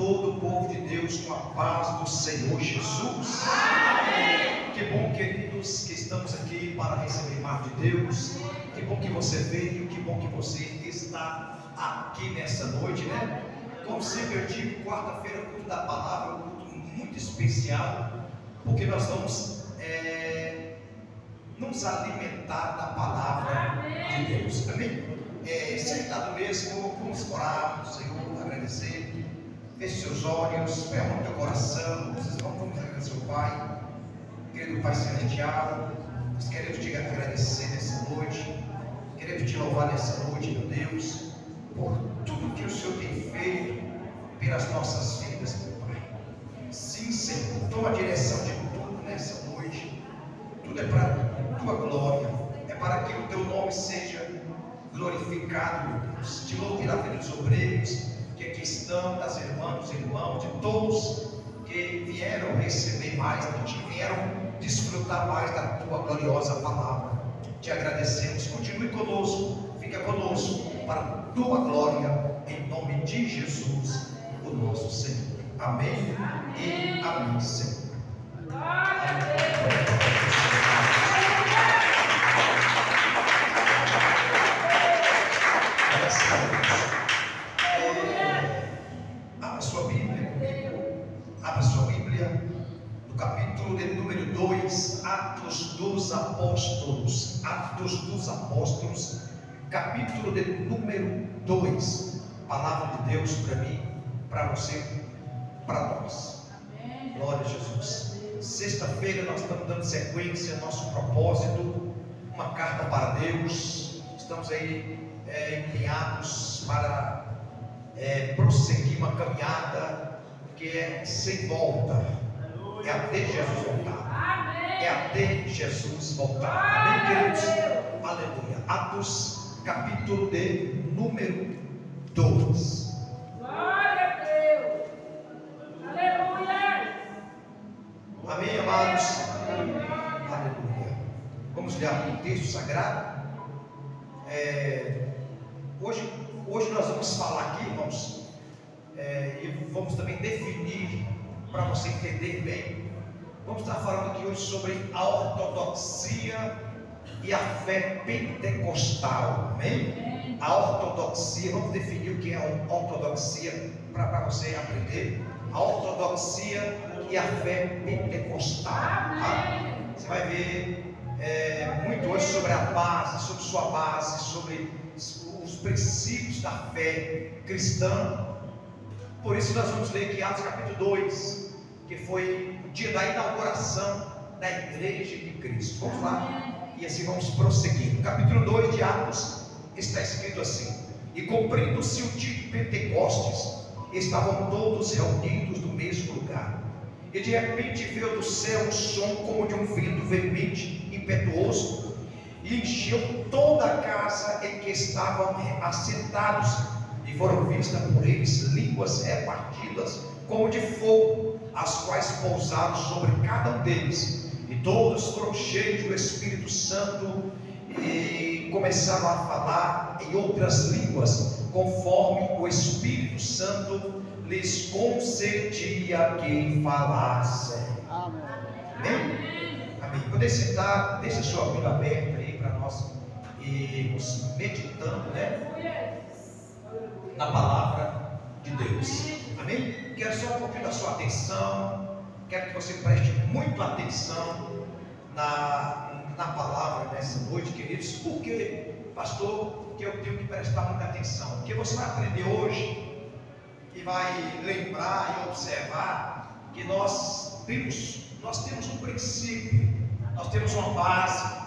todo o povo de Deus com a paz do Senhor Jesus. Amém. Que bom, queridos, que estamos aqui para receber mais de Deus. Que bom que você veio, que bom que você está aqui nessa noite, né? Como sempre eu digo, quarta-feira é o culto da palavra, um culto muito especial, porque nós vamos nos alimentar da palavra de Deus. Amém? Sentado mesmo, vamos orar ao Senhor, agradecer. Feche seus olhos, ferma o teu coração. Vamos agradecer ao Pai, querido Pai Celestial. Nós queremos te agradecer nessa noite, queremos te louvar nessa noite, meu Deus, por tudo que o Senhor tem feito pelas nossas vidas, meu Pai. Sim, Senhor, toma a direção de tudo nessa noite. Tudo é para a tua glória, é para que o teu nome seja glorificado, meu Deus. Te louvo pela vida dos obreiros que aqui estão, das irmãs, dos irmãos, de todos que vieram receber mais de ti, vieram desfrutar mais da tua gloriosa palavra. Te agradecemos, continue conosco, fica conosco para a tua glória, em nome de Jesus, o nosso Senhor. Amém e amém, Senhor. Glória a Deus. Abra sua Bíblia comigo. Abra sua Bíblia no capítulo de número 2, Atos dos Apóstolos. Atos dos Apóstolos, capítulo de número 2. Palavra de Deus para mim, para você, para nós. Glória a Jesus. Sexta-feira nós estamos dando sequência ao nosso propósito, uma carta para Deus. Estamos aí empenhados para prosseguir uma caminhada que é sem volta. É até Jesus voltar. É até Jesus voltar. Amém, queridos? Aleluia. Atos, capítulo de número 2. Glória a Deus. Aleluia. Amém, amados? Aleluia. Vamos ler um texto sagrado. Hoje nós vamos falar aqui, irmãos, e vamos também definir, para você entender bem. Vamos estar falando aqui hoje sobre a ortodoxia e a fé pentecostal. Amém? A ortodoxia, vamos definir o que é a ortodoxia para você aprender. A ortodoxia e a fé pentecostal. Tá? Você vai ver muito hoje sobre a base, sobre sua base, sobre os princípios da fé cristã. Por isso nós vamos ler aqui Atos capítulo 2, que foi o dia da inauguração da igreja de Cristo. Vamos lá, e assim vamos prosseguir. No capítulo 2 de Atos está escrito assim: e cumprindo-se o dia de Pentecostes, estavam todos reunidos no mesmo lugar, e de repente veio do céu um som como de um vento veemente, impetuoso, e encheu toda a casa em que estavam assentados, e foram vistas por eles línguas repartidas como de fogo, as quais pousaram sobre cada um deles, e todos foram cheios do Espírito Santo e começaram a falar em outras línguas, conforme o Espírito Santo lhes concedia que falassem. Amém? Amém. Poder sentar, deixa a sua Bíblia aberta aí para nós irmos meditando, né, na palavra de Deus. Amém? Quero só um pouquinho da sua atenção. Quero que você preste muita atenção na palavra nessa noite, queridos. Por que, pastor, que eu tenho que prestar muita atenção? Porque você vai aprender hoje e vai lembrar e observar que nós temos um princípio, nós temos uma base.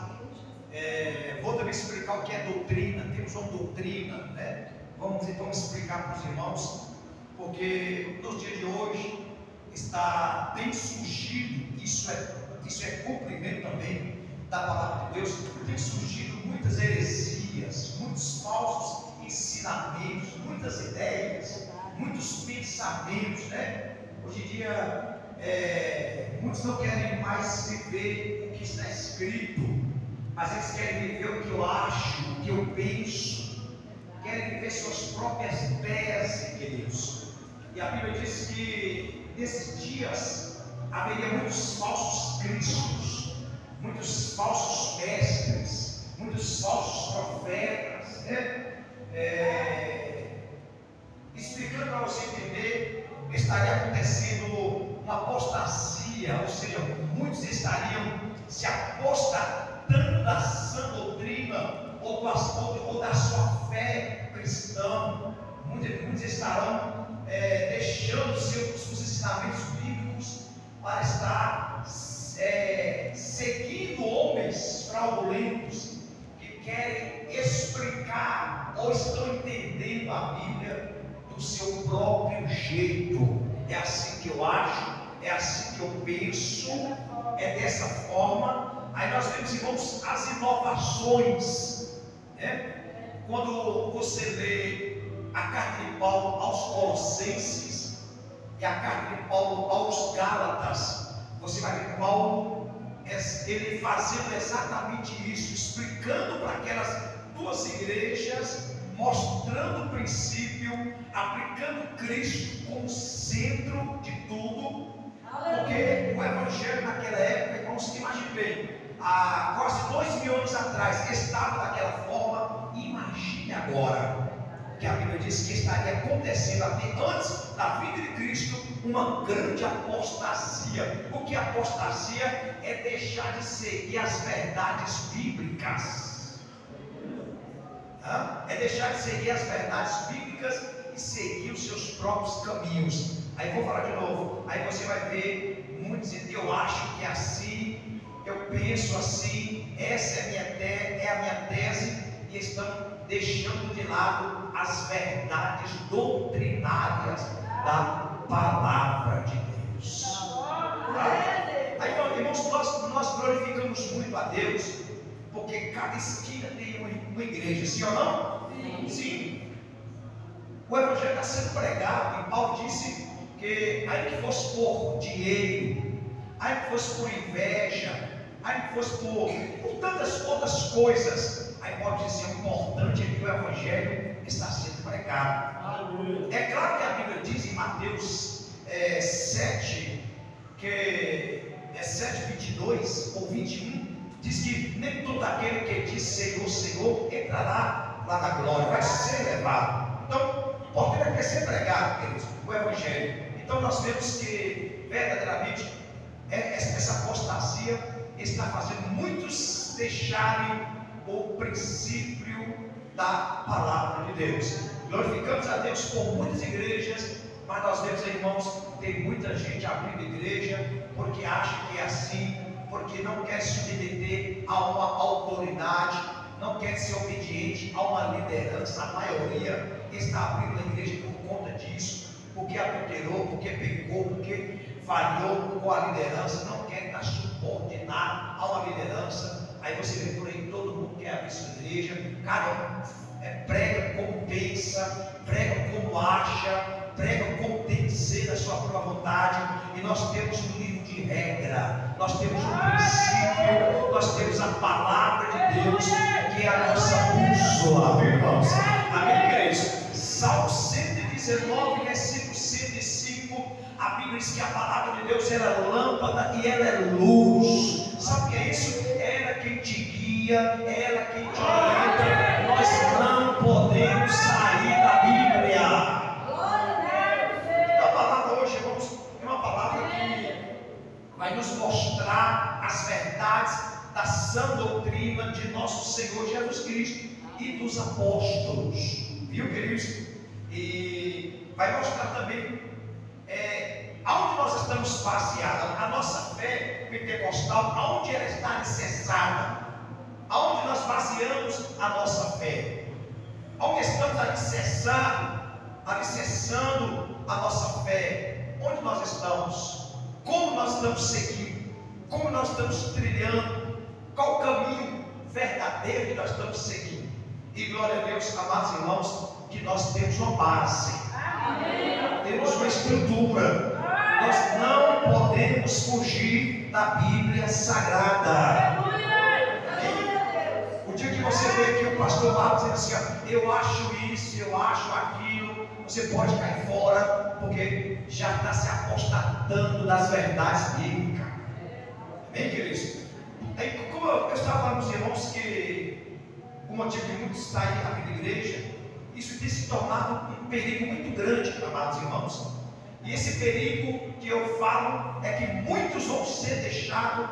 Vou também explicar o que é doutrina. Temos uma doutrina, né? Vamos explicar para os irmãos, porque nos dias de hoje tem surgido, isso é cumprimento também da palavra de Deus, tem surgido muitas heresias, muitos falsos ensinamentos, muitas ideias, muitos pensamentos, né? Hoje em dia muitos não querem mais viver o que está escrito, mas eles querem viver o que eu acho, o que eu penso, querem viver suas próprias teses, queridos. E a Bíblia diz que nesses dias haveria muitos falsos cristos, muitos falsos mestres, muitos falsos profetas, né? Explicando para você entender, estaria acontecendo uma apostasia, ou seja, muitos estariam se apostatando da sã doutrina ou da sua fé cristã. Muitos estarão deixando os ensinamentos bíblicos para estar seguindo homens fraudulentos que querem explicar ou estão entendendo a Bíblia do seu próprio jeito. É assim que eu acho, é assim que eu penso, é dessa forma. Aí nós vemos, irmãos, as inovações, né? Quando você lê a carta de Paulo aos Colossenses e a carta de Paulo aos Gálatas, você vai ver Paulo, ele fazendo exatamente isso, explicando para aquelas duas igrejas, mostrando o princípio, aplicando Cristo como centro de tudo. Porque o Evangelho naquela época, irmãos, imagine bem, há quase 2000 anos atrás estava daquela forma. Imagine agora, que a Bíblia diz que estaria acontecendo até antes da vinda de Cristo uma grande apostasia. O que é apostasia? É deixar de seguir as verdades bíblicas. É deixar de seguir as verdades bíblicas e seguir os seus próprios caminhos. Aí vou falar de novo. Aí você vai ver muitos dizendo: eu acho que é assim, eu penso assim, essa é a minha tese, e estão deixando de lado as verdades doutrinárias da palavra de Deus. Aí, irmãos, nós glorificamos muito a Deus, porque cada esquina tem uma igreja, sim ou não? Sim. O Evangelho está sendo pregado, e Paulo disse que, ainda que fosse por dinheiro, ainda que fosse por inveja, ainda que fosse por tantas outras coisas, aí Paulo dizia: o importante é que o Evangelho está sendo pregado. É claro que a Bíblia diz em Mateus 7, que é 7, 22 ou 21, diz que nem todo aquele que diz Senhor, Senhor entrará lá na glória, vai ser levado. Então, o importante é que ser pregado, queridos, o Evangelho. Então nós vemos que verdadeiramente essa apostasia está fazendo muitos deixarem o princípio da palavra de Deus. Glorificamos a Deus por muitas igrejas, mas nós vemos, irmãos, tem muita gente abrindo igreja porque acha que é assim, porque não quer se submeter a uma autoridade, não quer ser obediente a uma liderança. A maioria está abrindo a igreja por conta disso, porque adulterou, porque pecou, porque falhou com a liderança, não quer estar subordinado a uma liderança. Aí você vê por aí, todo mundo quer abrir sua igreja, cada um prega como pensa, prega como acha, prega como tem que ser da sua própria vontade. E nós temos um livro de regra, nós temos um princípio, nós temos a palavra de Deus, que é a nossa bússola, viu, irmãos? Amém, queridos? Salmo 119, versículo 105, a Bíblia diz que a palavra de Deus ela é lâmpada e ela é luz. Sabe o que é isso? Ela quem te guia, ela quem te orienta. Nós não podemos sair da Bíblia. A palavra hoje, irmãos, é uma palavra que vai nos mostrar as verdades da sã doutrina de nosso Senhor Jesus Cristo e dos apóstolos, viu, queridos? E vai mostrar também aonde nós estamos baseados, a nossa fé pentecostal, aonde ela está alicerçada, aonde nós baseamos a nossa fé, aonde estamos alicerçando a nossa fé, onde nós estamos, como nós estamos seguindo, como nós estamos trilhando, qual o caminho verdadeiro que nós estamos seguindo. E glória a Deus, amados irmãos, que nós temos uma base, temos uma estrutura. Nós não podemos fugir da Bíblia Sagrada. O dia que você vê aqui o pastor Marcos dizendo assim: eu acho isso, eu acho aquilo, você pode cair fora, porque já está se apostatando das verdades bíblicas. Amém, queridos? Aí, como eu estava falando com os irmãos, que o motivo de muitos estarem aqui na igreja, isso tem se tornado um perigo muito grande, amados irmãos. E esse perigo que eu falo é que muitos vão ser deixados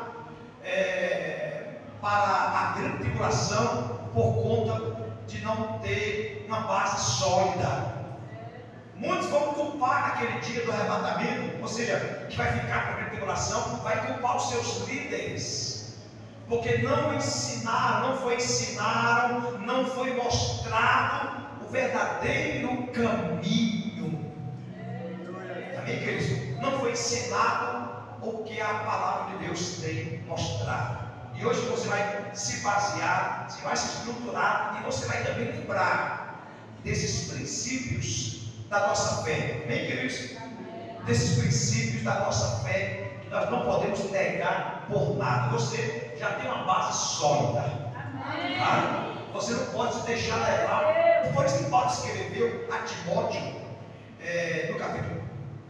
para a grande tribulação por conta de não ter uma base sólida. Muitos vão culpar naquele dia do arrebatamento, ou seja, que vai ficar para a grande tribulação, vai culpar os seus líderes, porque não ensinaram, não foi mostrado o verdadeiro caminho. Amém, queridos? Não foi ensinado o que a palavra de Deus tem mostrado. E hoje você vai se basear, você vai se estruturar, e você vai também lembrar desses princípios da nossa fé. Amém, queridos? Desses princípios da nossa fé, que nós não podemos negar por nada. Você já tem uma base sólida. Tá? Você não pode se deixar levar. Por isso que Paulo escreveu a Timóteo, no capítulo,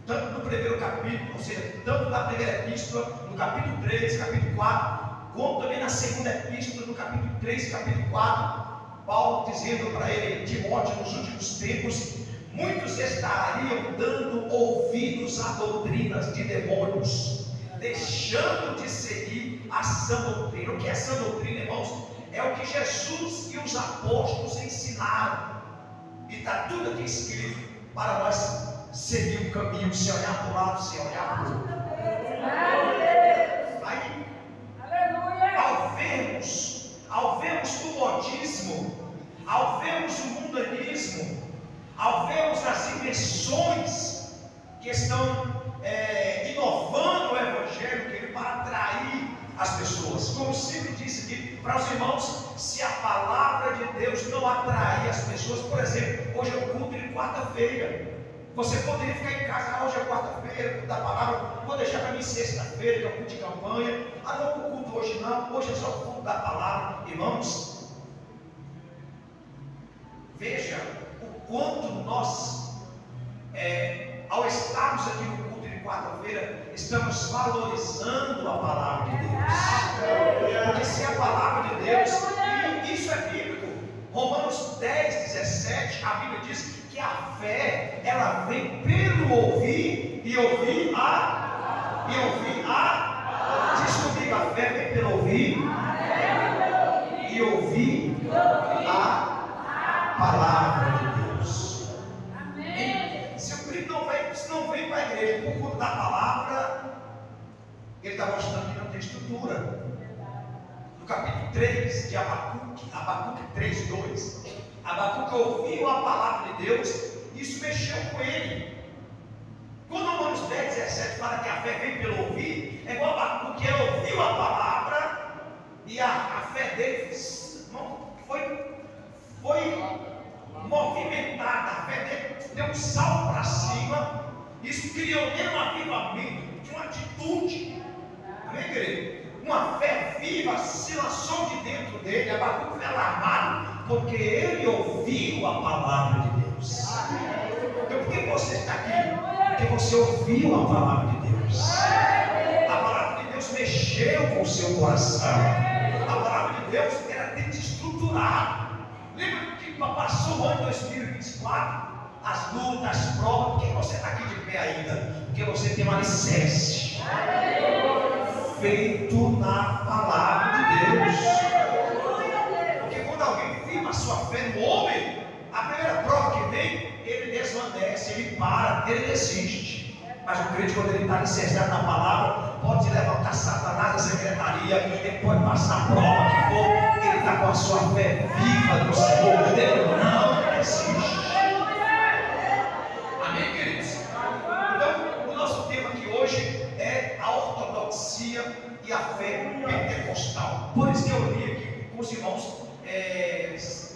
tanto no primeiro capítulo, ou seja, tanto na primeira epístola, no capítulo 3, capítulo 4, como também na segunda epístola, no capítulo 3 e capítulo 4, Paulo dizendo para ele, Timóteo, nos últimos tempos, muitos estariam dando ouvidos a doutrinas de demônios, deixando de seguir a sã doutrina. O que é sã doutrina, irmãos? É o que Jesus e os apóstolos ensinaram. E está tudo aqui escrito para nós seguir o caminho, sem olhar para o lado, sem olhar para o outro. Aí, ao vermos o modismo, ao vermos o mundanismo, ao vermos as invenções que estão inovando o Evangelho para atrair as pessoas, como sempre disse aqui para os irmãos, se a palavra de Deus não atrair as pessoas, por exemplo, hoje é o culto de quarta-feira, você poderia ficar em casa, hoje é quarta-feira, culto da palavra, vou deixar para mim sexta-feira, que é o culto de campanha, não, o culto hoje não, hoje é só o culto da palavra. Irmãos, veja o quanto nós, ao estarmos aqui no culto de quarta-feira, estamos valorizando a palavra de Deus. Porque se a palavra de Deus, e isso é bíblico, Romanos 10, 17, a Bíblia diz que a fé, ela vem pelo ouvir e ouvir diz comigo, a fé vem pelo ouvir e ouvir a palavra de Deus. Amém. Se o crente não vem para a igreja por conta da palavra, ele está mostrando que não tem estrutura. No capítulo 3 de Abacuque 3, 2, Abacuque ouviu a palavra de Deus, isso mexeu com ele. Quando Romanos 10, 17 fala que a fé vem pelo ouvir, é igual Abacuque, ele ouviu a palavra e a fé dele foi movimentada, a fé dele deu um salto para cima. Isso criou um avivamento de uma atitude, amém, querido? Uma fé viva se lançou de dentro dele. Abacuque foi alarmado porque ele ouviu a palavra de Deus. Então, por que você está aqui? Porque você ouviu a palavra de Deus. A palavra de Deus mexeu com o seu coração. A palavra de Deus era desestruturada. Lembra que passou o ano 2024? As lutas, as provas. Por que você está aqui de pé ainda? Porque você tem um alicerce feito na palavra de Deus. Porque quando alguém firma a sua fé no homem, a primeira prova que vem, ele desvanece, ele para, ele desiste. Mas o crente, quando ele está alicerçado na palavra, pode levantar Satanás da secretaria, ele pode passar a prova que for, ele está com a sua fé viva no Senhor, ele não desiste. Amém, queridos? Então, o nosso tema aqui hoje é a ortodoxia e a fé pentecostal. Por isso que eu li aqui com os irmãos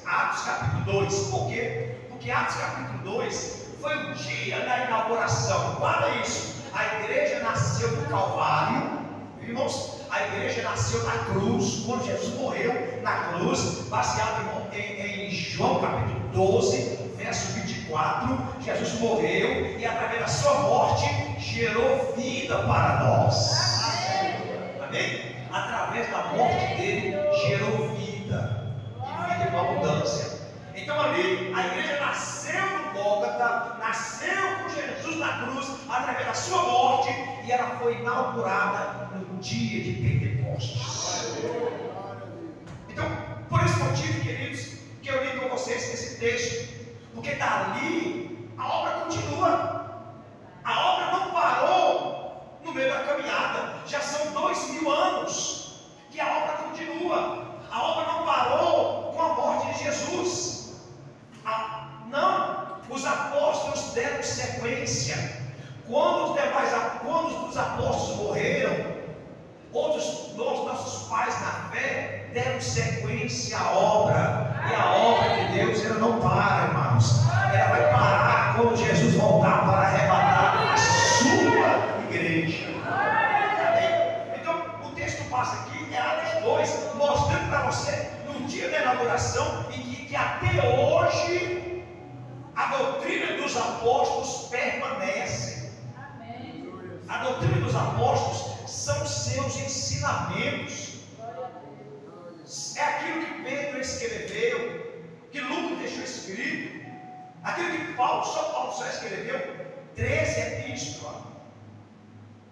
Atos capítulo 2. Por quê? Porque Atos capítulo 2 foi o dia da inauguração. Guarda isso. A igreja nasceu no Calvário, irmãos. A igreja nasceu na cruz, quando Jesus morreu na cruz, baseado em João capítulo 12, verso 24, Jesus morreu e através da sua morte gerou vida para nós. Amém? Através da morte dele gerou vida, e vida com abundância. Então ali a igreja nasceu no Gólgota, nasceu com Jesus na cruz, através da sua morte, e ela foi inaugurada no dia de Pentecostes. Então, por esse motivo, queridos, que eu li com vocês esse texto, porque dali a obra continua. A obra não parou no meio da caminhada. Já são 2000 anos que a obra continua. A obra não parou com a morte de Jesus. Não, os apóstolos deram sequência. Quando os apóstolos morreram, outros dos nossos pais na fé deram sequência à obra. E a obra de Deus, ela não para, irmãos. Ela vai parar quando Jesus voltar para arrebatar a sua igreja. Então, o texto passa aqui, é Atos 2, mostrando para você, no dia da inauguração, e que até hoje a doutrina dos apóstolos permanece. A doutrina dos apóstolos são seus ensinamentos. É aquilo que Pedro escreveu, que Lucas deixou escrito, aquilo que Paulo só escreveu 13 epístolas.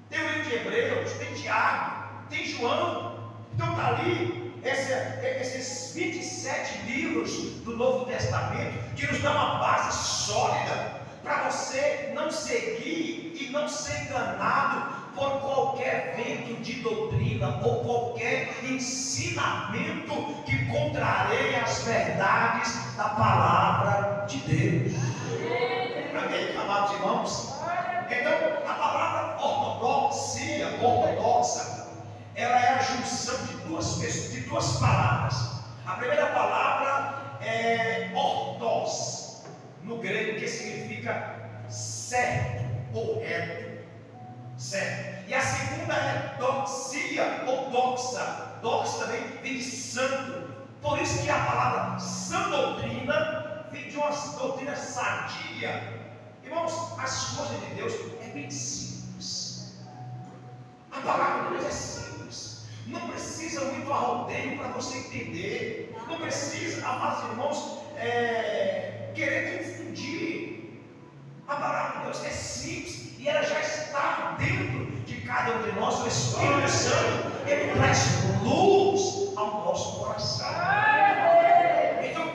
Tem o livro de Hebreus, tem Tiago, tem João. Então está ali esses 27 livros do Novo Testamento que nos dão uma base sólida para você não seguir e não ser enganado por qualquer vento de doutrina ou qualquer ensinamento que contraria as verdades da palavra de Deus. Amém, amados irmãos? Então, a palavra ortodoxa, ela é a junção de duas palavras. A primeira palavra é ortos, no grego, que significa certo ou reto. Certo. E a segunda é doxia ou doxa. Doxa também vem de santo. Por isso que a palavra sã doutrina vem de uma doutrina sadia. Irmãos, as coisas de Deus é bem simples. A palavra de Deus é simples. Não precisa muito arrodeio para você entender. Não precisa, amados irmãos, querer confundir. A palavra de Deus é simples. E ela já está dentro de cada um de nós. O Espírito Santo, ele traz luz ao nosso coração. Então,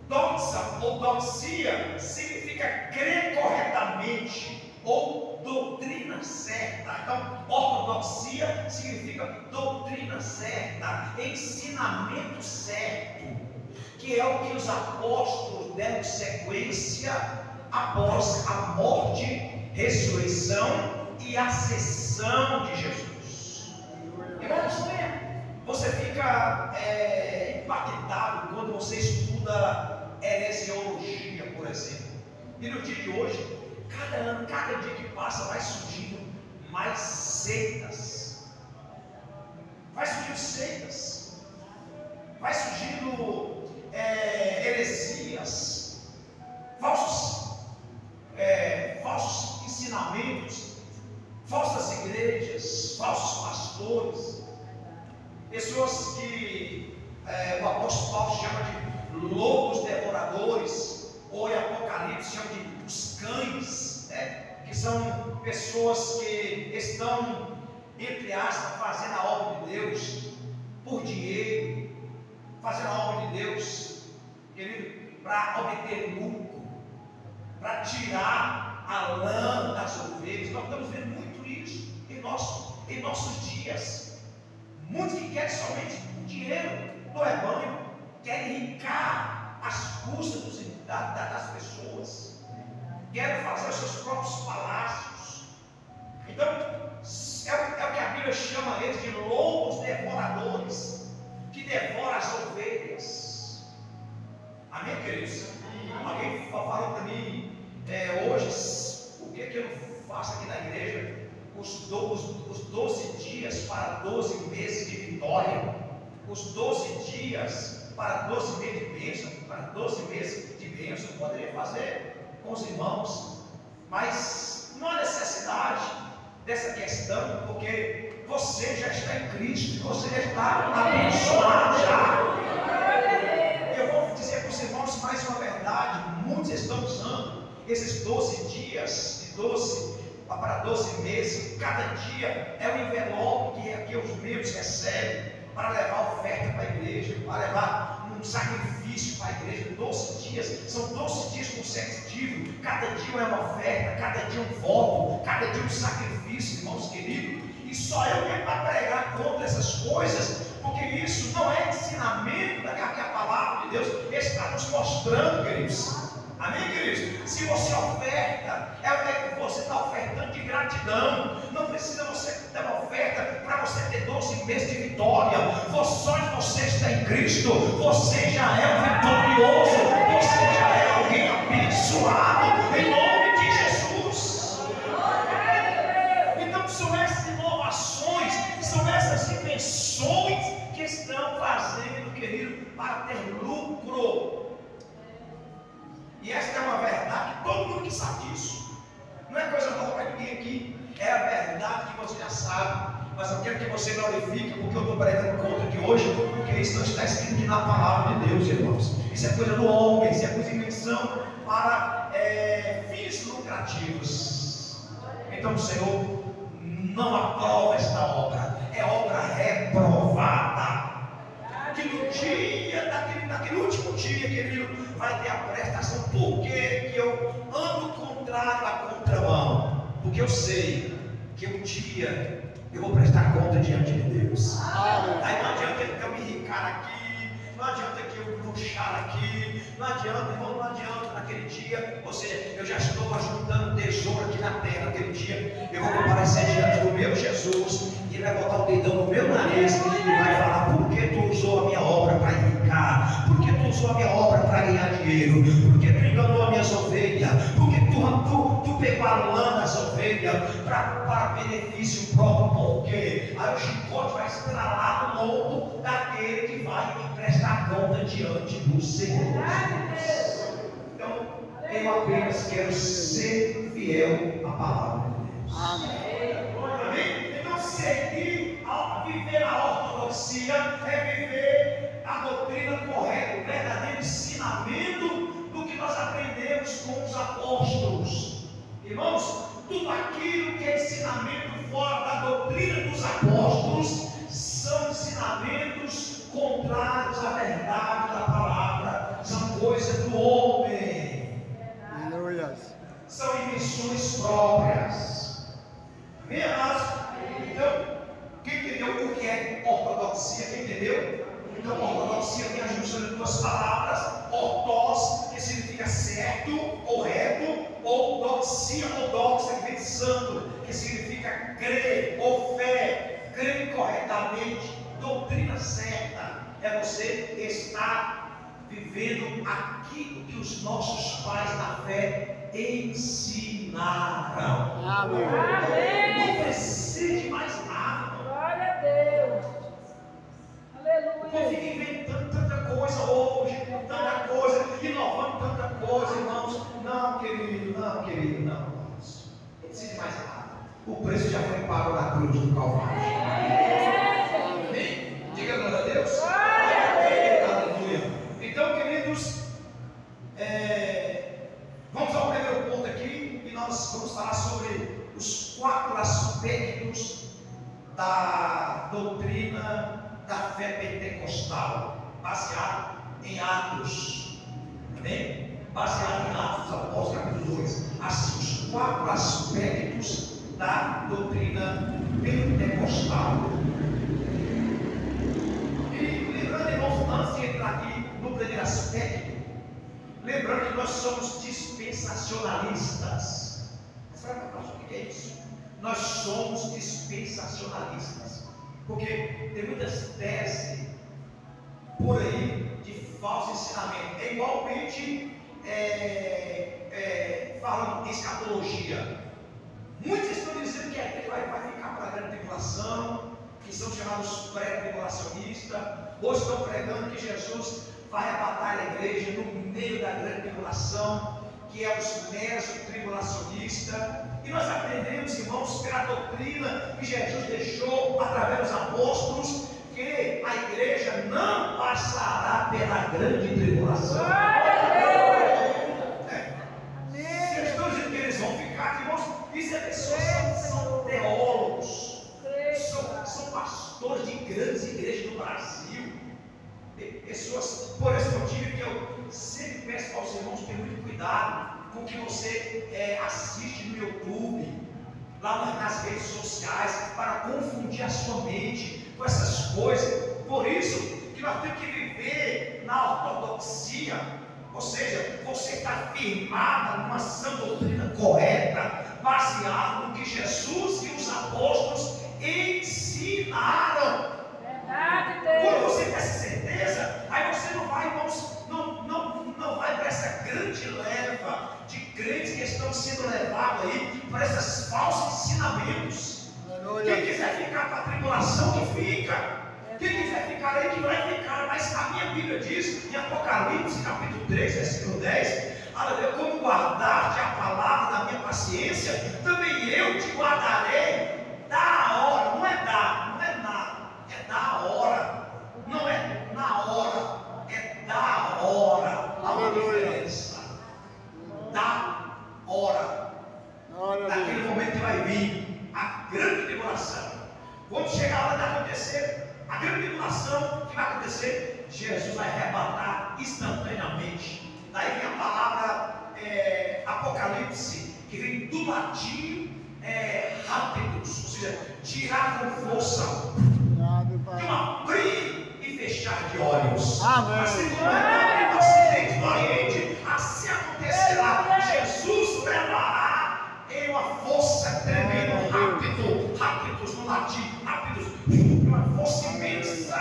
doxa ou doxia significa crer corretamente ou doutrina certa. Então, ortodoxia significa doutrina certa, ensinamento certo, que é o que os apóstolos deram sequência após a morte, ressurreição e ascensão de Jesus. Irmãos, você fica impactado quando você estuda heresiologia, por exemplo. E no dia de hoje, cada dia que passa, vai surgindo mais seitas. Vai surgindo heresias, falsos ensinamentos, falsas igrejas, falsos pastores, pessoas que o apóstolo Paulo chama de lobos devoradores, ou em Apocalipse chama de os cães, né? Que são pessoas que estão, entre aspas, fazendo a obra de Deus por dinheiro, fazendo a obra de Deus, querido, para obter lucro, para tirar a lã das ovelhas. Nós estamos vendo muito isso em nossos dias. Muitos que querem somente o dinheiro do rebanho, querem enricar as custas das pessoas, querem fazer os seus próprios palácios. Então, é o que a Bíblia chama eles de lobos devoradores, que devoram as ovelhas. Amém, queridos? Alguém falou para mim hoje, o que eu faço aqui na igreja? Os 12 dias para 12 meses de vitória. Os 12 dias para 12 meses de bênção, para 12 meses de bênção, eu poderia fazer com os irmãos, mas não há necessidade dessa questão, porque você já está em Cristo, você já está abençoado já. Eu vou dizer para os irmãos mais uma verdade: muitos estão usando esses 12 dias, de 12 para 12 meses, cada dia é um envelope que os membros recebem para levar oferta para a igreja, para levar um sacrifício para a igreja. 12 dias, são 12 dias consecutivos, cada dia é uma oferta, cada dia um voto, cada dia um sacrifício, irmãos queridos. E só eu venho para pregar contra essas coisas, porque isso não é ensinamento da que a palavra de Deus está nos mostrando, queridos. Amém, queridos? Se você oferta, você está ofertando de gratidão. Não precisa você ter uma oferta para você ter 12 meses de vitória. Só você está em Cristo, você já é um vitorioso, você já é alguém abençoado em nome de Jesus. Então são essas inovações, são essas invenções que estão fazendo, querido, para ter lucro. E esta é uma verdade que todo mundo que sabe disso. Não é coisa nova para ninguém aqui. É a verdade que você já sabe. Mas eu quero que você glorifique, porque eu estou pregando contra aqui hoje, porque isso não está escrito aqui na palavra de Deus, irmãos. Isso é coisa do homem, isso é coisa de invenção para fins lucrativos. Então o Senhor não aprova esta obra. É obra reprovada. Que no dia, naquele último dia, querido, vai ter a prestação. Por que eu ando contrário à contramão? Porque eu sei que um dia eu vou prestar conta diante de Deus. Aí não adianta eu me enricar aqui, não adianta que eu luxar aqui, não adianta, irmão, não adianta naquele dia. Ou seja, eu já estou ajuntando tesouro aqui na terra. Naquele dia eu vou comparecer diante do meu Jesus, e ele vai botar o dedão no meu nariz e vai falar: por que tu usou a minha obra para enricar? Por que tu usou a minha obra para ganhar dinheiro? Por que tu enganou as minhas ovelhas? Por que tu pegou a lã das ovelhas para benefício próprio? Por quê? Aí o chicote vai estralar no lombo daquele que vai prestar conta diante do Senhor. Então, eu apenas quero ser fiel à palavra de Deus. Amém? Então, seguir, viver a ortodoxia é viver a doutrina correta, o verdadeiro ensinamento do que nós aprendemos com os apóstolos. Irmãos, tudo aquilo que é ensinamento fora da doutrina dos apóstolos são ensinamentos contrários à verdade da palavra, são coisas do homem, são invenções próprias. Amém, amados? Então, quem entendeu o que é ortodoxia? Quem entendeu? Então, ortodoxia tem a junção de duas palavras: ortós, que significa certo ou reto, ou doxia ou doxa, que vem de santo, que significa crer ou fé, crer corretamente, doutrina certa. É você estar vivendo aquilo que os nossos pais na fé ensinaram. Amém. Não precisa de mais nada. Glória a Deus. Aleluia. Não fica inventando tanta coisa hoje, tanta coisa, inovando tanta coisa, irmãos. Não, querido, não, querido, não, irmãos. Não precisa de mais nada. O preço já foi pago na cruz do Calvário. Amém? Diga glória a Deus. Aleluia. Então, queridos, vamos ao primeiro ponto aqui, e nós vamos falar sobre os 4 aspectos da doutrina da fé pentecostal, baseado em Atos. Amém? Baseado em Atos dos Apóstolos, capítulo 2. Assim, os 4 aspectos da doutrina pentecostal. E lembrando, irmãos, antes de entrar aqui no primeiro aspecto, lembrando que nós somos dispensacionalistas. Você vai falar sobre o que é isso? Nós somos dispensacionalistas. Porque tem muitas teses por aí de falso ensinamento. É igualmente falando de escatologia. Muitos estão dizendo que a igreja vai ficar para a grande tribulação, que são chamados pré-tribulacionistas, hoje estão pregando que Jesus vai arrebatar a igreja no meio da grande tribulação, que é os meros tribulacionistas. E nós aprendemos, irmãos, pela doutrina que Jesus deixou através dos apóstolos, que a igreja não passará pela grande tribulação. Se eles estão dizendo que eles vão ficar, irmãos, isso é pessoas que são teólogos, são pastores de grandes igrejas do Brasil, pessoas, por esse motivo que eu sempre peço aos irmãos, ter muito cuidado com o que você assiste no YouTube, lá nas redes sociais, para confundir a sua mente com essas coisas. Por isso que nós temos que viver na ortodoxia, ou seja, você está firmado numa sã doutrina correta, baseado no que Jesus e os apóstolos ensinaram. Verdade, Deus. Quando você tem essa certeza, aí você não vai, irmãos, não vai para essa grande leva de crentes que estão sendo levados aí para esses falsos ensinamentos. Quem quiser ficar para a tribulação, que fica. Quem quiser ficar aí, que vai ficar. Mas a minha Bíblia diz, em Apocalipse, capítulo 3, versículo 10, aleluia, como guardar-te a palavra da minha paciência, também eu te guardarei da hora. Não é da hora. Não é na hora, é da hora. Há uma diferença. Da hora. Naquele momento que vai vir a grande tribulação. Quando chegar a hora de acontecer a grande tribulação, que vai acontecer? Jesus vai arrebatar instantaneamente. Daí vem a palavra Apocalipse, que vem do latim rápidos, ou seja, tirar com força, de um abrir e fechar de olhos. Amém. Assim como é no Ocidente, no Oriente, assim acontecerá. Jesus levará em uma força tremenda, rápidos no latim, rápidos, uma força imensa.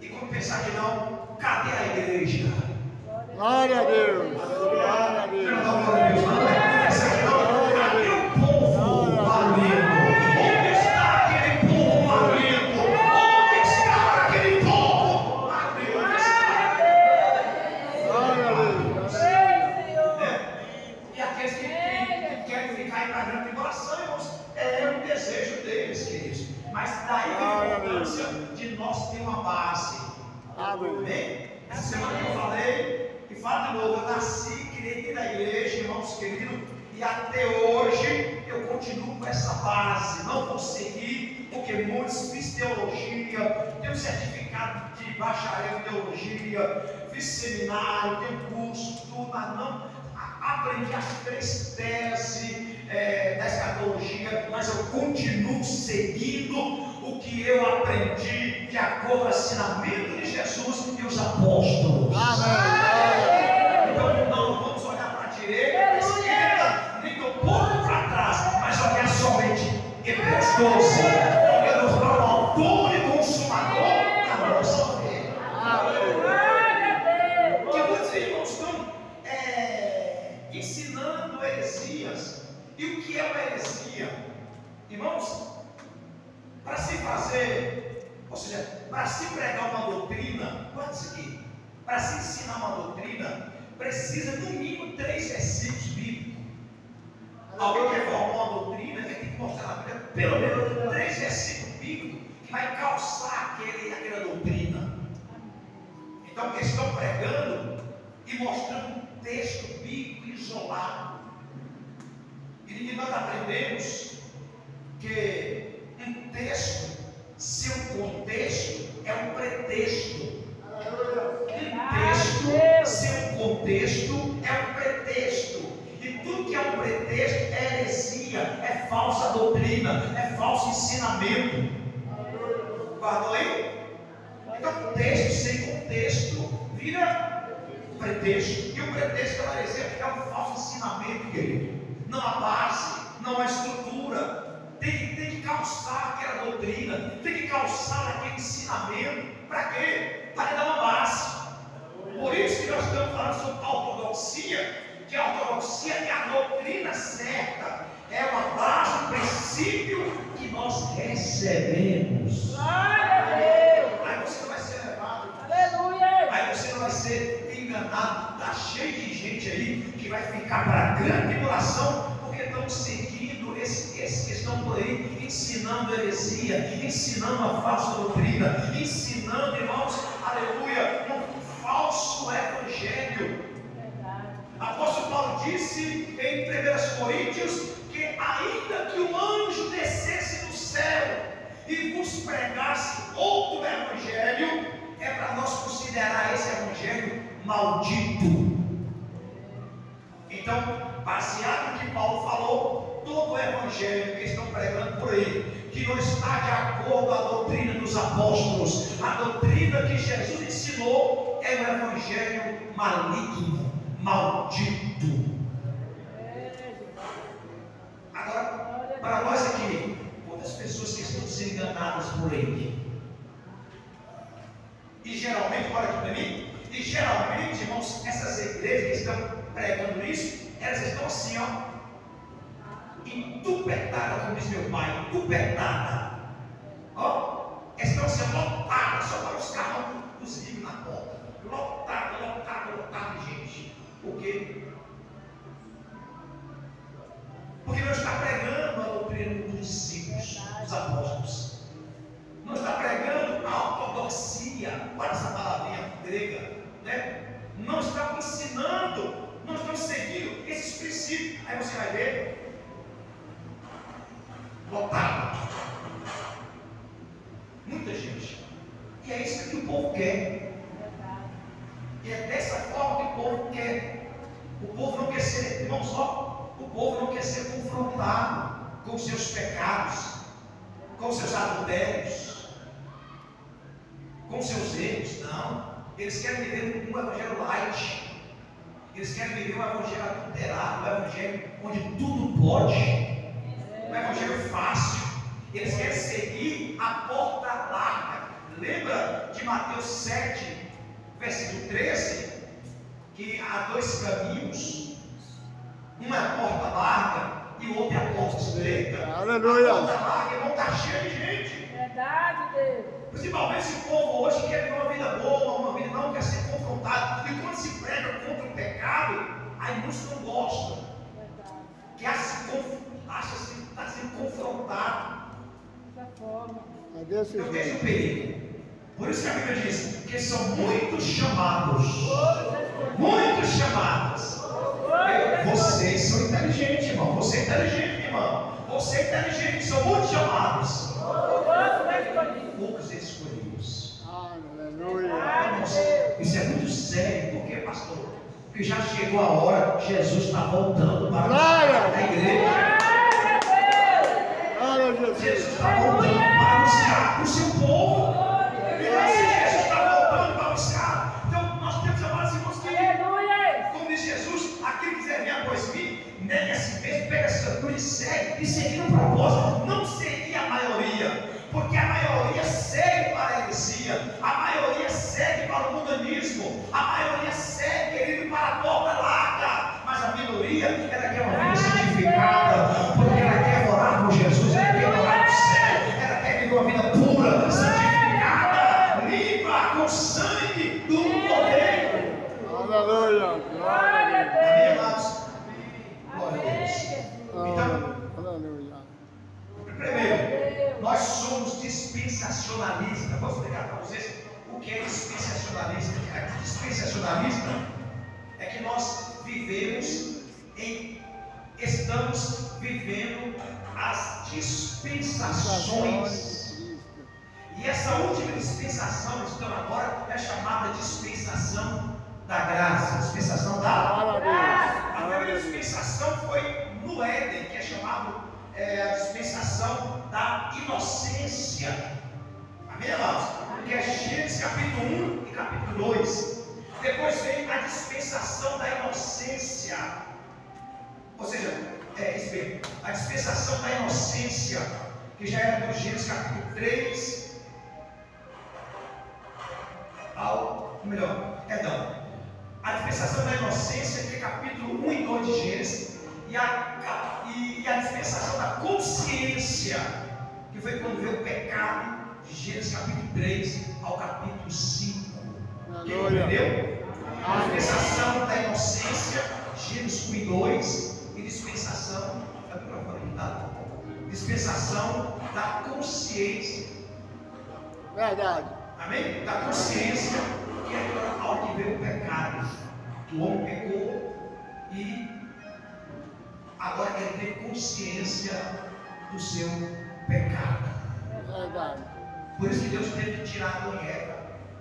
E quando pensar que não, cadê a igreja? Glória a Deus. Glória a Deus. Pensar que não, cadê o povo valendo? Onde está aquele povo valendo? Onde está aquele povo valendo? Glória a Deus. E aqueles que querem ficar aí para a grande tribulação, irmãos, é um desejo deles, queridos. Mas daí vem a importância de nós ter uma base. Amém? Essa semana que eu falei, e falo de novo, eu nasci, criei dentro da igreja, irmãos queridos, e até hoje eu continuo com essa base. Não vou seguir, porque muitos fiz teologia, tenho certificado de bacharel em teologia, fiz seminário, tenho curso, tudo, mas não aprendi as 3 teses da escatologia, mas eu continuo seguindo o que eu aprendi de acordo com o ensinamento de Jesus e os apóstolos. Amém. Então não vamos olhar para a direita, para a esquerda, nem um pouco para trás, mas olhar somente Hebreus 12, porque nos fala o autor e consumador da nossa fé. Porque muitos irmãos estão ensinando heresias. E o que é uma heresia? Irmãos, para se fazer, ou seja, para se pregar uma doutrina, pode seguir, para se ensinar uma doutrina, precisa no mínimo 3 versículos bíblicos. Alguém quer formar uma doutrina, ele tem que mostrar na Bíblia pelo menos 3 versículos bíblicos que vai calçar aquela doutrina. Então eles estão pregando e mostrando um texto bíblico isolado. E nós aprendemos que um texto, seu contexto, é um pretexto. Um texto, seu contexto, é um pretexto. E tudo que é um pretexto é heresia, é falsa doutrina, é falso ensinamento. Guardou aí? Então, um texto sem contexto vira pretexto. E o pretexto é uma heresia, é um falso ensinamento, querido. Não há base, não há estrutura. Tem que calçar aquela doutrina, tem que calçar aquele ensinamento. Para quê? Para dar uma base. Por isso que nós estamos falando sobre a ortodoxia, que a ortodoxia é a doutrina certa, é uma base, um princípio que nós recebemos. que vai ficar para a grande tribulação, porque estão seguindo esses que estão por aí, ensinando heresia, ensinando a falsa doutrina, ensinando, irmãos, aleluia, um falso evangelho. Apóstolo Paulo disse em 1 Coríntios que ainda que o anjo descesse do céu e vos pregasse outro evangelho, é para nós considerar esse evangelho maldito. Então, baseado no que Paulo falou, todo o evangelho que estão pregando por aí, que não está de acordo com a doutrina dos apóstolos, a doutrina que Jesus ensinou, é um evangelho maligno, maldito. Agora, para nós aqui, quantas pessoas que estão sendo enganadas por aí? E geralmente, olha aqui para mim, e geralmente, irmãos, essas igrejas que estão pregando isso, elas estão assim, ó, entupetadas, como diz meu pai, entupetadas. Ó, estão assim, lotadas, só para os carros dos livros na porta. Lotado de gente. Por quê? Porque não está pregando a doutrina dos discípulos, dos apóstolos. Não está pregando a ortodoxia, olha essa palavrinha grega, né? Não estão ensinando, não estão seguindo esses princípios. Aí você vai ver, lotado, muita gente. E é isso que o povo quer. E é dessa forma que o povo quer. O povo não quer ser, irmão, só, o povo não quer ser confrontado com os seus pecados, com os seus adultérios, com os seus erros. Não. Eles querem viver um evangelho light. Eles querem viver um evangelho adulterado, um evangelho onde tudo pode, um evangelho fácil. Eles querem seguir a porta larga. Lembra de Mateus 7, versículo 13? Que há dois caminhos, uma é a porta larga e o outro é a porta estreita. Aleluia. A porta larga não está cheia de gente. Verdade, Deus. Principalmente esse povo hoje quer viver uma vida boa, uma vida não quer ser confrontado. E quando se prega contra o pecado, aí muitos não gostam. Verdade. Que acha que está sendo confrontado. Dessa forma. É desse Então veja o jeito. perigo. Por isso que a Bíblia diz que são muitos chamados. Muitos chamados. Vocês são inteligentes, irmão. Você é inteligente, irmão. Você é inteligente. São muitos chamados. Poucos escolhidos. Aleluia. Irmãos, isso é muito sério. Por quê, pastor? Porque já chegou a hora. Jesus está voltando para a igreja. Glória a Jesus. Jesus está voltando para anunciar o seu povo. Então, se Jesus está voltando para buscar, então nós temos amados irmãos que, como diz Jesus, aquele que quiser vir após mim, negue a si mesmo, pega a sua cruz e segue, e seguir no propósito, não seguir a maioria, porque a maioria segue para a heresia, a maioria segue para o mundanismo, a maioria segue querido para a porta larga, mas a minoria, ela quer uma vida santificada, porque ela quer orar com Jesus, ela quer orar no céu, ela quer viver uma vida pura, santificada, limpa com o sangue do Cordeiro. Aleluia. Glória a Amém, Deus. amados? Glória a Deus. Então, Aleluia. primeiro, nós somos dispensacionalistas. Vou explicar para vocês o que é dispensacionalista. Dispensacionalista é que nós estamos vivendo as dispensações. E essa última dispensação que estamos agora é chamada dispensação da graça, dispensação da graça. A primeira dispensação foi no Éden, que é chamado a dispensação da inocência. Amém, amados? Que é Gênesis capítulo 1 e capítulo 2. Depois vem a dispensação da inocência. Ou seja, a dispensação da inocência, que já era do Gênesis capítulo 3 a dispensação da inocência, que é capítulo 1 e 2 de Gênesis, e a dispensação da consciência, que foi quando veio o pecado, de Gênesis capítulo 3 ao capítulo 5. Quem entendeu? A dispensação da inocência, Gênesis 1 e 2 e dispensação, dispensação da consciência. Verdade. Amém? Da consciência, que é a hora que veio o pecado. O homem pecou e agora ele tem consciência do seu pecado. Verdade. Por isso que Deus teve que tirar Adão e Eva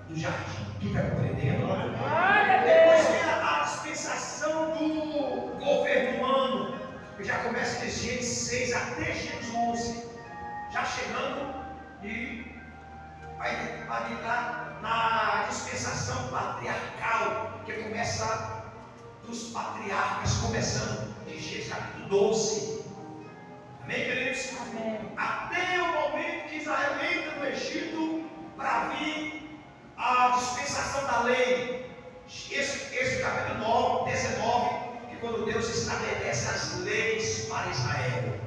do jardim. Quem está compreendendo? Glória a Depois Deus. vem a dispensação do governo humano, que já começa de Gênesis 6 até Gênesis 11, já chegando e vai entrar na dispensação patriarcal, que começa dos patriarcas, começando de Gênesis capítulo 12. Amém, queridos? Amém. Até o momento que Israel entra no Egito para vir a dispensação da lei. Esse capítulo 19, que quando Deus estabelece as leis para Israel.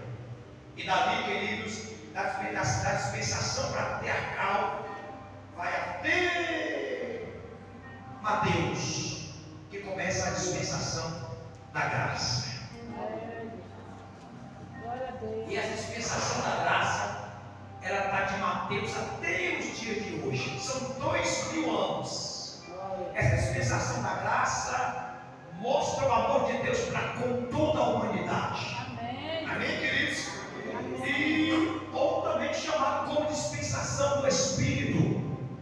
E dali, queridos, da dispensação patriarcal, vai até Mateus, que começa a dispensação da graça. Glória a Deus. E essa dispensação da graça, ela está de Mateus até os dias de hoje. São 2000 anos. Essa dispensação da graça mostra o amor de Deus para com toda a humanidade. Amém. Amém, queridos? E ou também chamado como dispensação do Espírito.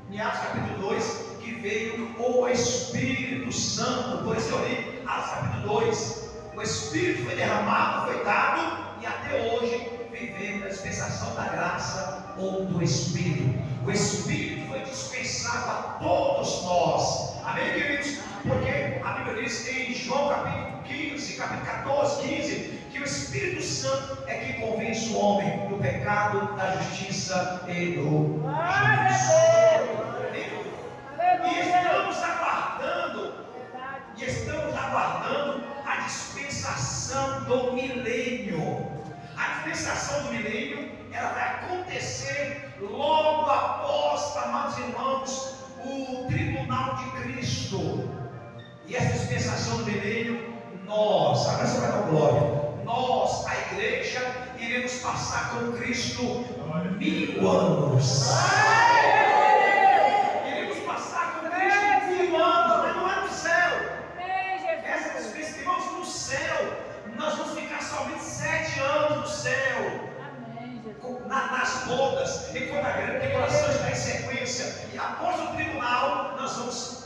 Em Atos capítulo 2, que veio o Espírito Santo. Por isso eu li Atos capítulo 2. O Espírito foi derramado, foi dado, e até hoje vivemos a dispensação da graça ou do Espírito. O Espírito foi dispensado a todos nós. Amém, queridos? Porque a Bíblia diz em João capítulo 15, capítulo 14, 15, que o Espírito Santo é quem convence o homem do pecado, da justiça e do Glória a juízo. Deus. E Aleluia. estamos aguardando a dispensação do milênio. A dispensação do milênio, ela vai acontecer logo após, amados irmãos, o tribunal de Cristo. E essa dispensação do milênio, nós, agora você vai dar glória, nós, a igreja, iremos passar com Cristo 1000 anos. Iremos passar com Cristo 1000 anos, mas não é no céu. Amém, Essa Jesus. dispensação, irmãos, no céu, nós vamos ficar somente 7 anos no céu. Amém, Jesus. Nas bodas, enquanto a grande tribulação está em sequência, e após o tribunal, nós vamos.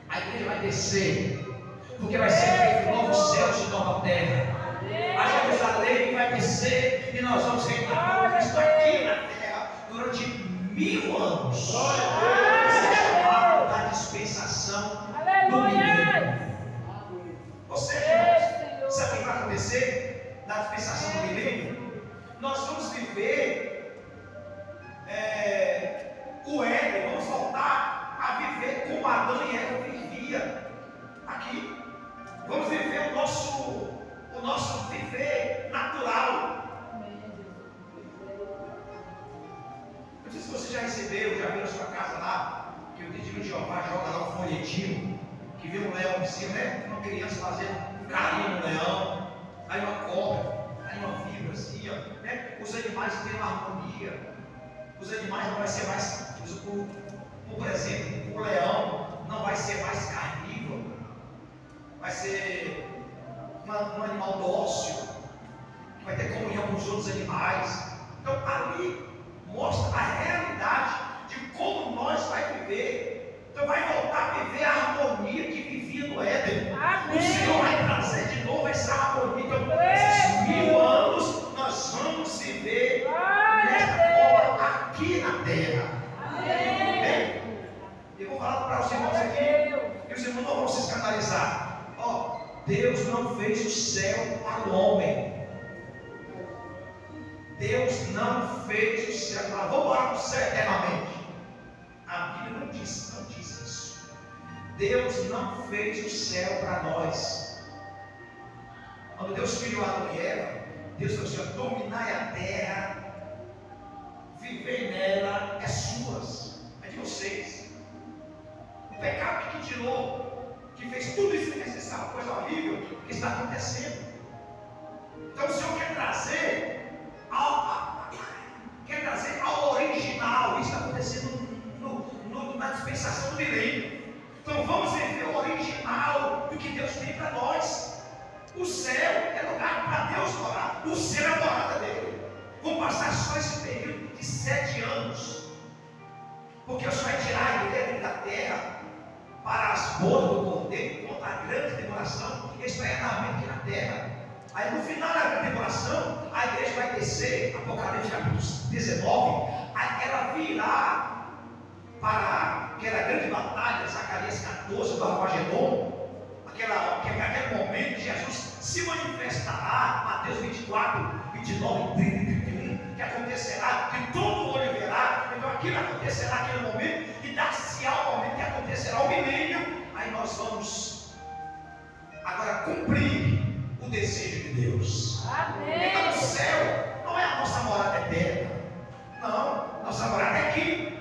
A igreja vai descer, porque vai ser feito novos céus e nova terra. A Jerusalém vai descer e nós vamos reinar com Cristo aqui na terra durante 1000 anos. Isso é chamado da dispensação do milênio. Ou seja, irmãos, sabe o que vai acontecer na dispensação do milênio? Nós vamos viver o Éden, vamos voltar a viver como Adão e Eva vivia aqui. Vamos viver o nosso viver natural. Amém, Jesus. Não sei se você já recebeu, já viu na sua casa lá, que o testemunho de Jeová joga lá um folhetinho, que vê um leão em cima, né? Uma criança fazendo um carinho no leão, aí uma cobra, aí uma vibra assim, ó, né? Os animais têm uma harmonia. Os animais não vai ser mais, por exemplo, o leão não vai ser mais carnívoro, vai ser um animal dócil, que vai ter comunhão com os outros animais. Então ali mostra a realidade de como nós vai viver. Então vai voltar a viver a harmonia que vivia no Éden. Amém. O Senhor vai trazer de novo essa harmonia. Então esses 1000 anos nós vamos viver dessa forma aqui na terra. Amém. Eu vou falar para os irmãos aqui, e os irmãos não vão se escandalizar. Ó, Deus não fez o céu para o homem. Deus não fez o céu para o homem. Vamos morar no céu eternamente. A Bíblia não diz isso. Deus não fez o céu para nós. Quando Deus criou Adão e Eva, Deus falou assim: dominai a terra, viver nela é suas, é de vocês. O pecado que tirou que fez tudo isso necessário, uma coisa horrível que está acontecendo. Então o Senhor quer trazer ao original. Isso está acontecendo na dispensação do milênio. Então vamos viver o original do que Deus tem para nós. O céu é lugar para Deus morar. O céu é a morada dele. Vou passar só esse período de 7 anos, porque o Senhor vai tirar a igreja da terra para as bodas do Cordeiro, enquanto a grande tribulação está eternamente aqui na terra. Aí no final da grande tribulação, a igreja vai descer, Apocalipse capítulo 19, aí ela virá para aquela grande batalha, Zacarias 14, do Armagedon, aquele momento Jesus se manifestará, Mateus 24, 29, 30 e 31, que acontecerá, que todo olho verá. Então aquilo acontecerá naquele momento, e dar-se-á o momento que acontecerá o milênio. Aí nós vamos agora cumprir o desejo de Deus. Amém. Então o céu não é a nossa morada eterna, não, nossa morada é aqui.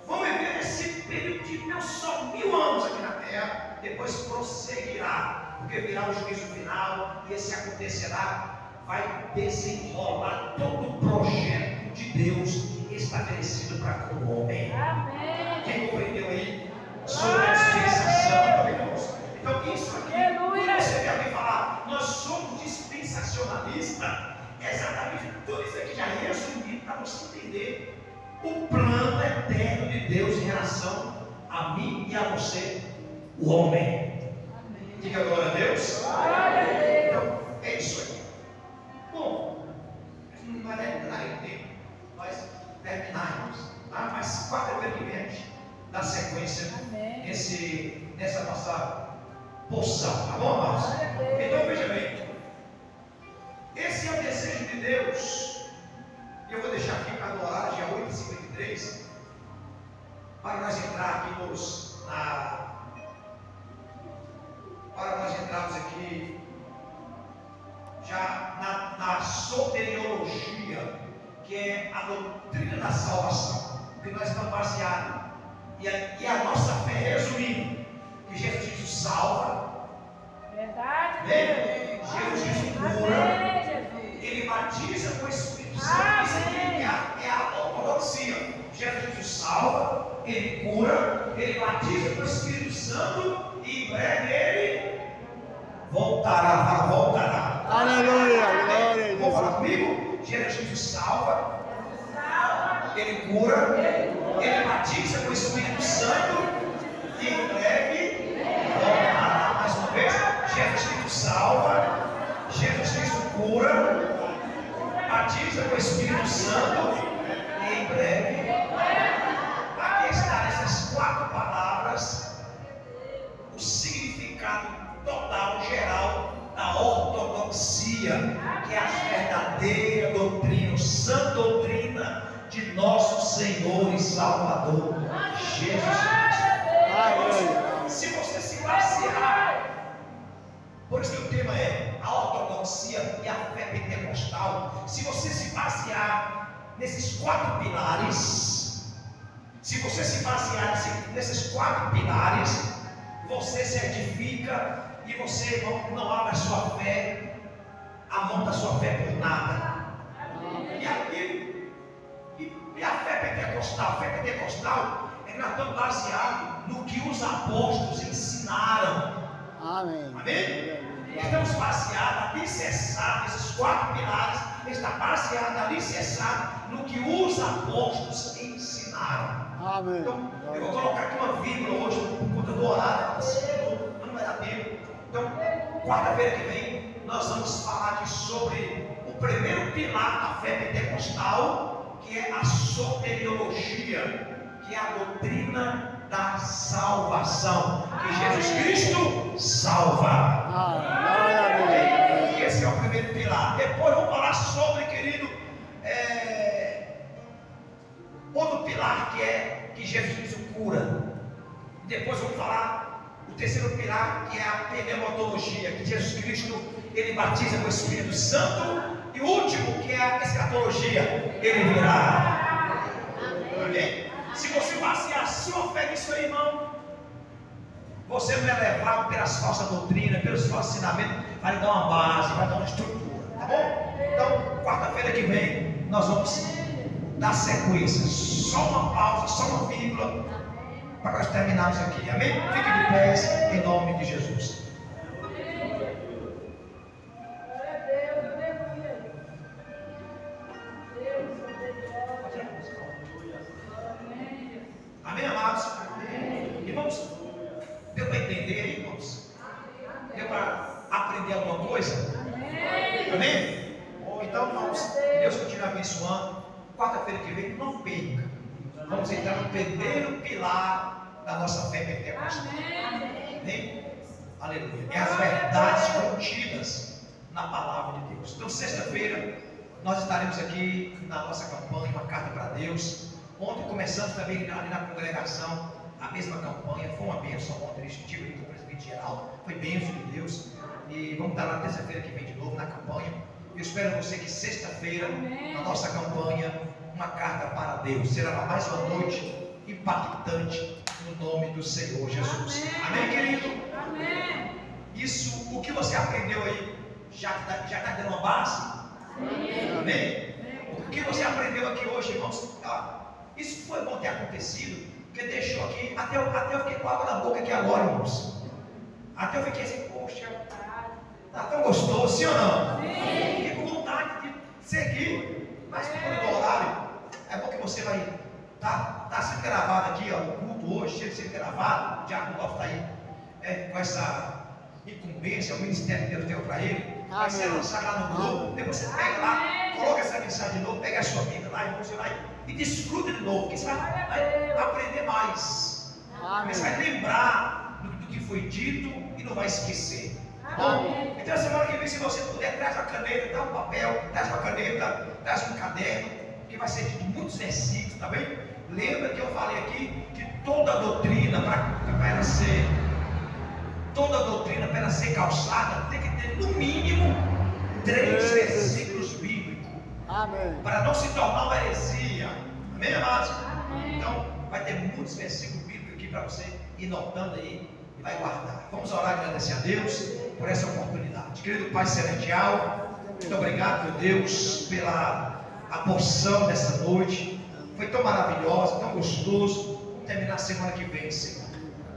Vamos viver esse período de não só 1000 anos aqui na terra, depois prosseguirá, porque virá o juízo final, e esse acontecerá, vai desenrolar todo o projeto de Deus estabelecido para com o homem. Amém. Quem compreendeu aí sobre a dispensação, irmãos? Então isso aqui, quando você vê alguém falar, nós somos dispensacionalistas, é exatamente tudo isso aqui já resumido para você entender o plano eterno de Deus em relação a mim e a você, o homem. Diga glória a Deus. Então, é isso aí. Bom, não vai terminar em tempo, nós terminarmos, tá? Mas quarta-feira que vem a gente dá sequência nessa nossa porção, tá bom, amados? Então veja bem, esse é o desejo de Deus. Eu vou deixar aqui para adorar, dia 8h53, para nós entrar aqui para nós entrarmos aqui já na soteriologia, que é a doutrina da salvação, que nós estamos baseados, e a nossa fé, resumindo, que Jesus Cristo salva, Verdade, Deus. Jesus Cristo cura, Amém, Jesus. Ele batiza com o Espírito Santo. Isso aqui é a ortodoxia. Jesus Cristo salva, Ele cura, Ele batiza com o Espírito Santo, e em breve Ele voltará. Aleluia, glória a Deus. Vamos falar comigo? Jesus Cristo salva, Ele cura, Ele batiza com o Espírito Santo, e em breve voltará. Mais uma vez, Jesus Cristo salva, Jesus Cristo cura, batiza com o Espírito Santo, e em breve. Aqui está nessas 4 palavras o significado total, geral da ortodoxia, que é a verdadeira doutrina, sã doutrina de nosso Senhor e Salvador Jesus Cristo. Se você se basear, por isso que o tema é a ortodoxia e a fé pentecostal. Se você se basear nesses 4 pilares, se você se basear nesses 4 pilares, você se edifica, e você, irmão, não abre a sua fé, a mão da sua fé por nada. E a fé pentecostal? A fé pentecostal é que nós estamos baseados no que os apóstolos ensinaram. Amém. Amém? Estamos baseados, alicerçados, esses 4 pilares, está baseado, alicerçado no que os apóstolos ensinaram. Amém. Então, eu vou colocar aqui uma vírgula hoje, por conta do horário, não vai dar tempo. Então, quarta-feira que vem, nós vamos falar aqui sobre o primeiro pilar da fé pentecostal, que é a soteriologia, que é a doutrina da salvação, que Jesus Cristo salva. E esse é o primeiro pilar. Depois vamos falar sobre, querido, outro pilar, que Jesus Cristo cura. Depois vamos falar o terceiro pilar, que é a pneumatologia, que Jesus Cristo, Ele batiza com o Espírito Santo. E o último, que é a escatologia, Ele virá. Amém? Se você basear a sua fé nisso aí, irmão, Você não é levado pelas falsas doutrinas, pelos falsos ensinamentos, vai lhe dar uma base, vai dar uma estrutura, tá bom? Então, quarta-feira que vem, nós vamos dar sequência. Só uma pausa, só uma vírgula, para nós terminarmos aqui, amém? Fique de pé, em nome de Jesus. Amém, amados? Irmãos, deu para entender, irmãos? Deu para aprender alguma coisa? Amém? Então, irmãos, Deus continue abençoando. Quarta-feira que vem, não perca. Vamos entrar no primeiro pilar da nossa fé pentecostal. Amém? Aleluia. É as verdades contidas na palavra de Deus. Então, sexta-feira, nós estaremos aqui na nossa campanha, uma carta para Deus. Ontem começamos também ali na congregação a mesma campanha. Foi uma bênção ontem, iniciativa do presidente geral. Foi bênção de Deus. E vamos estar lá terça-feira que vem de novo na campanha. Eu espero você que sexta-feira, na nossa campanha, uma carta para Deus. Será mais uma noite impactante no nome do Senhor Jesus. Amém, querido? Amém. Isso, o que você aprendeu aí, já está dando uma base? Amém? O que você aprendeu aqui hoje, irmãos? Isso foi bom ter acontecido, porque deixou aqui, até eu fiquei com água na boca aqui agora, irmãos. Até eu fiquei assim, poxa, tá tão gostoso, sim ou não? Fiquei com vontade de seguir, mas por do horário, é bom que você vai, tá sendo gravado aqui, ó, o culto hoje, chega de ser gravado, o Diácono Lopes está aí, com essa incumbência, o ministério que Deus deu para ele, vai ser lançado lá no Globo, depois você pega lá, coloca essa mensagem de novo, pega a sua Bíblia lá, você vai e desfruta de novo, porque você vai aprender mais. Você vai lembrar do que foi dito e não vai esquecer. Bom, então semana que vem, se você puder, traz uma caneta, dá um papel, traz uma caneta, traz um caderno, que vai ser dito muitos versículos, tá bem? Lembra que eu falei aqui que toda doutrina para ela ser calçada tem que ter no mínimo 3 versículos bíblicos. Amém. Para não se tornar uma heresia. Amém, amados? Então, vai ter muitos versículos bíblicos aqui para você ir notando aí e vai guardar. Vamos orar e agradecer a Deus por essa oportunidade. Querido Pai Celestial, muito obrigado, meu Deus, pela a porção dessa noite. Foi tão maravilhosa, tão gostoso. Vamos terminar a semana que vem, Senhor.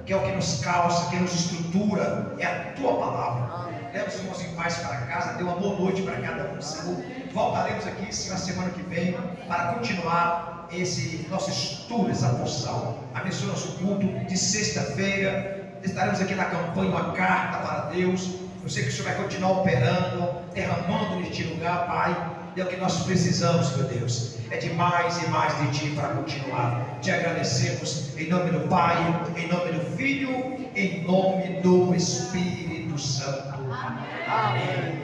Que é o que nos calça, que nos estrutura, é a Tua palavra. Leva os irmãos em paz para casa, dê uma boa noite para cada um, Senhor. Voltaremos aqui, Senhor, na semana que vem, para continuar esse nosso estudo, essa porção. Abençoe nosso culto de sexta-feira. Estaremos aqui na campanha, uma carta para Deus. Eu sei que o Senhor vai continuar operando, derramando neste lugar, Pai. E é o que nós precisamos, meu Deus. É de mais e mais de Ti para continuar. Te agradecemos em nome do Pai, em nome do Filho, em nome do Espírito Santo. Amém.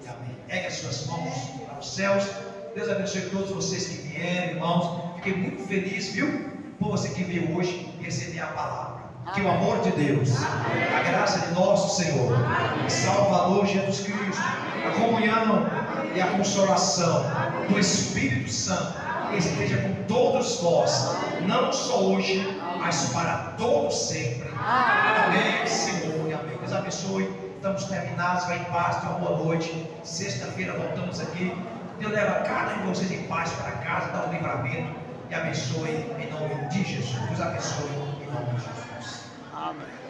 Amém. Pegue as suas mãos para os céus. Deus abençoe todos vocês que vieram, irmãos. Fiquei muito feliz, viu? Por você que veio hoje receber a palavra. Que o amor de Deus, a graça de nosso Senhor, o Salvador Jesus Cristo, a comunhão e a consolação do Espírito Santo esteja com todos vós, não só hoje, mas para todos sempre. Amém, Senhor, e amém. Deus abençoe. Estamos terminados, vai em paz, tenha uma boa noite. Sexta-feira voltamos aqui. Deus leva cada um de vocês em paz para casa, dá um livramento e abençoe em nome de Jesus. Deus abençoe em nome de Jesus. Amém.